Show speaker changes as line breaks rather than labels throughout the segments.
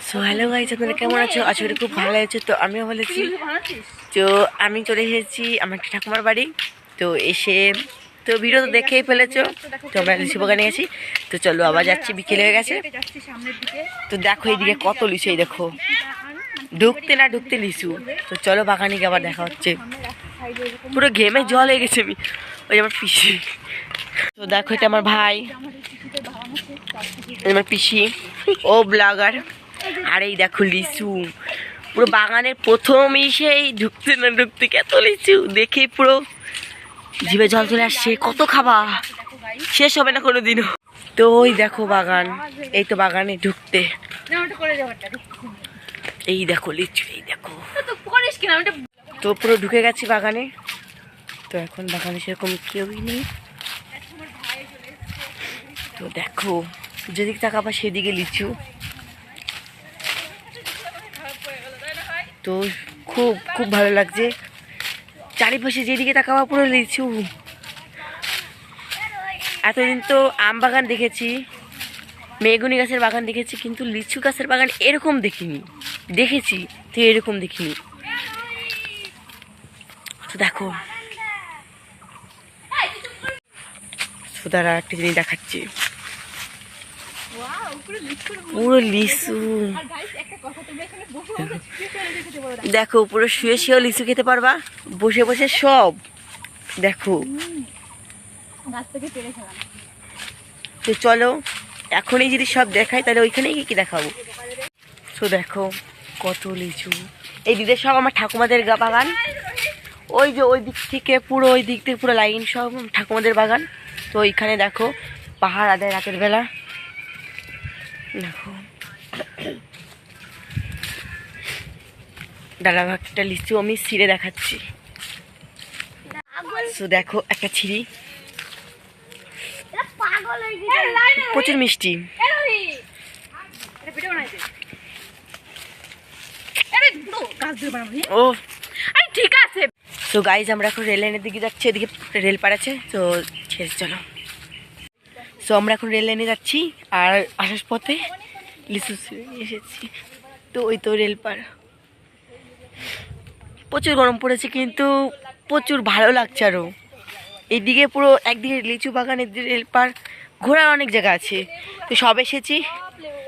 So hello guys, আপনারা কেমন আছো? আশা করি খুব ভালো আছো। তো আমিও ভালো আছি। তো আমি চলে এসেছি আমার একটা ঠাকুমার বাড়ি। তো এসে তো ভিডিও তো দেখেই ফেলেছো। তো আমরা লিচু বাগানে গেছি। তো চলো আবার যাচ্ছি, বিকেল হয়ে গেছে। তো দেখো এইদিকে কত লিচু, এই দেখো ঢুকতে না ঢুকতে লিচু। তো চলো বাগানে গিয়ে আবার দেখা হচ্ছে। পুরো ঘেমে জল হয়ে গেছে আমি, ওই আমার পিসি। তো দেখো এটা আমার ভাই, আমার পিসি, ও ব্লগার। আর এই দেখো লিচু, পুরো বাগানের প্রথমই সেই ঢুকতে না ঢুকতে কত লিচু দেখে পুরো জিভে জল চলে আসছে। কত খাবা, শেষ হবে না কোনোদিনও। তো ওই দেখো বাগান, এই তো বাগানে ঢুকতে এই দেখো লিচু, এই দেখো। তো পুরো ঢুকে গেছি বাগানে। তো এখন বাগানে সেরকম কেউই নেই। তো দেখো যেদিকে তাকাবা সেদিকে লিচু। তো খুব খুব ভালো লাগছে, চারিপাশে যেদিকে তাকাবা পুরো লিচু। এতদিন তো আম বাগান দেখেছি, মেগুনি গাছের বাগান দেখেছি, কিন্তু লিচু গাছের বাগান এরকম দেখিনি। দেখেছি তো এরকম দেখিনি। তো দেখো সুদারা একটা জিনিস দেখাচ্ছি, পুরো লিচু। দেখো পুরো শুয়ে শুয়েও লিচু খেতে পারবা, বসে বসে সব। দেখো তো চলো এখনই যদি সব দেখাই তাহলে ওইখানেই কি দেখাবো। তো দেখো কত লিচু, এই দিদের সব আমার ঠাকুমাদের বাগান। ওই যে ওই দিক থেকে পুরো ওই দিক থেকে পুরো লাইন সব ঠাকুমাদের বাগান। তো ওইখানে দেখো পাহাড় আদায় রাতের বেলা। দেখো দাঁড়া একটা লিচু আমি ছিঁড়ে দেখাচ্ছি। তো দেখো একটা ছিঁড়ি, প্রচুর মিষ্টি। ও ঠিক আছে। তো গাইজ আমরা এখন রেল লাইনের দিকে যাচ্ছি, এদিকে রেল পার আছে। তো ছেড়ে চলো। তো আমরা এখন রেল লাইনে যাচ্ছি, আর আসার পথে লিচু এসেছি। তো ওই তো রেল পার, প্রচুর গরম পড়েছে কিন্তু প্রচুর ভালো লাগছে। আরও এইদিকে পুরো একদিকে লিচু বাগান, এদিকে রেল পার, ঘোরার অনেক জায়গা আছে। তো সব এসেছি,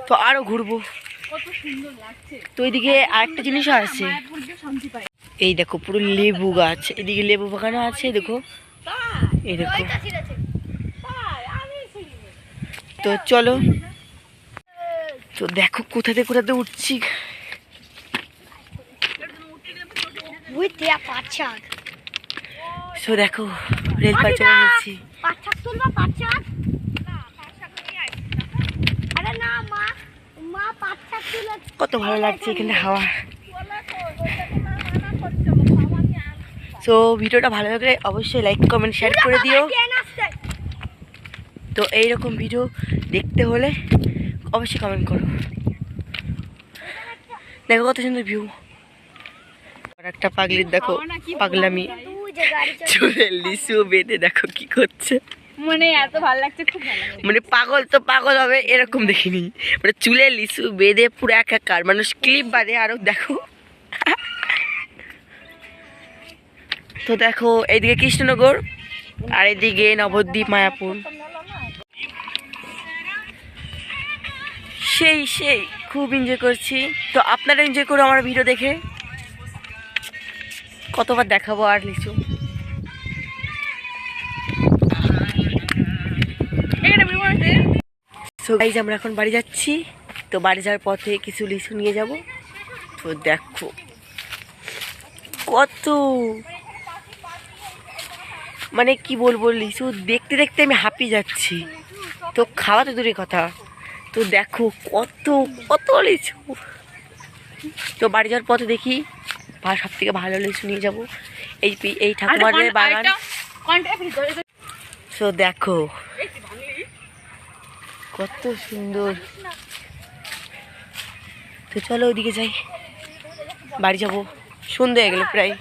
তো আরও ঘুরবো। তো এইদিকে আরেকটা জিনিসও আছে, এই দেখো পুরো লেবু গাছ, এদিকে লেবু বাগানও আছে। দেখো এই দেখো। তো চলো, তো দেখো কোথাতে কোথাতে উঠছি। তো দেখো রেল পার চলে গেছি। কত ভালো লাগছে এখানে হাওয়া। তো ভিডিওটা ভালো লাগলে অবশ্যই লাইক কমেন্ট শেয়ার করে দিও। তো এইরকম ভিডিও দেখতে হলে অবশ্যই কমেন্ট করো। দেখো কত সুন্দর ভিউ। আর একটা পাগলির দেখো পাগলামি, চুলে লিচু বেঁধে দেখো কি করছে।
মানে এত ভালো লাগছে, খুব ভালো লাগছে।
মানে পাগল তো পাগল হবে এরকম দেখিনি, মানে চুলে লিচু বেঁধে পুরো একাকার, মানুষ ক্লিপ বাঁধে। আরো দেখো। তো দেখো এইদিকে কৃষ্ণনগর আর এদিকে নবদ্বীপ, মায়াপুর। সেই সেই খুব এনজয় করছি। তো আপনারা এনজয় করো আমার ভিডিও দেখে। কতবার দেখাবো আর লিচু। সো গাইজ আমরা এখন বাড়ি যাচ্ছি। তো বাড়ি যাওয়ার পথে কিছু লিচু নিয়ে যাব। তো দেখো কত, মানে কি বলবো, লিচু দেখতে দেখতে আমি হাঁপিয়ে যাচ্ছি। তো খাওয়া তো দূরের কথা। তো দেখো কত কত লিচু। তো বাড়ি যাওয়ার পথে দেখি সব থেকে ভালো লিচু নিয়ে যাবো, এই ঠাকুমাদের বাগান। তো দেখো কত সুন্দর। তো চলো ওইদিকে যাই, বাড়ি যাবো, সন্ধ্যে হয়ে গেল প্রায়।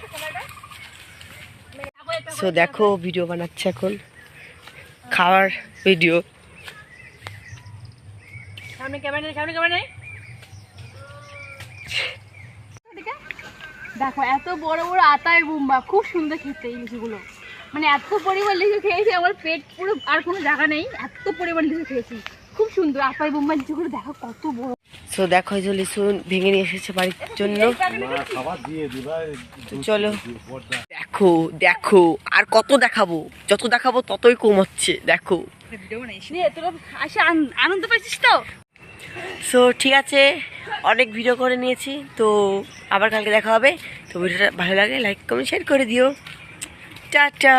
তো দেখো ভিডিও বানাচ্ছে এখন, খাওয়ার ভিডিও।
সামনে ক্যামেরা নেই, সামনে ক্যামেরা নেই। দেখো এত বড় বড় আতায় বুম্বা, খুব সুন্দর খেতে এই লিচুগুলো। মানে এত পরিমাণ লিচু খেয়েছি আমার পেট পুরো আর কোনো জায়গা নেই, এত পরিমাণ লিচু খেয়েছি। খুব সুন্দর আতায় বুম্বা লিচুগুলো, দেখো কত বড়।
তো দেখো এই যে লিচু ভেঙে নিয়ে এসেছে বাড়ির জন্য। তো চলো দেখো দেখো, আর কত দেখাবো, যত দেখাবো ততই কম হচ্ছে। দেখো
তোরা আসে আনন্দ পাইছিস তো।
সো ঠিক আছে, অনেক ভিডিও করে নিয়েছি, তো আবার কালকে দেখা হবে। তো ভিডিওটা ভালো লাগে লাইক কমেন্ট শেয়ার করে দিও। টাটা।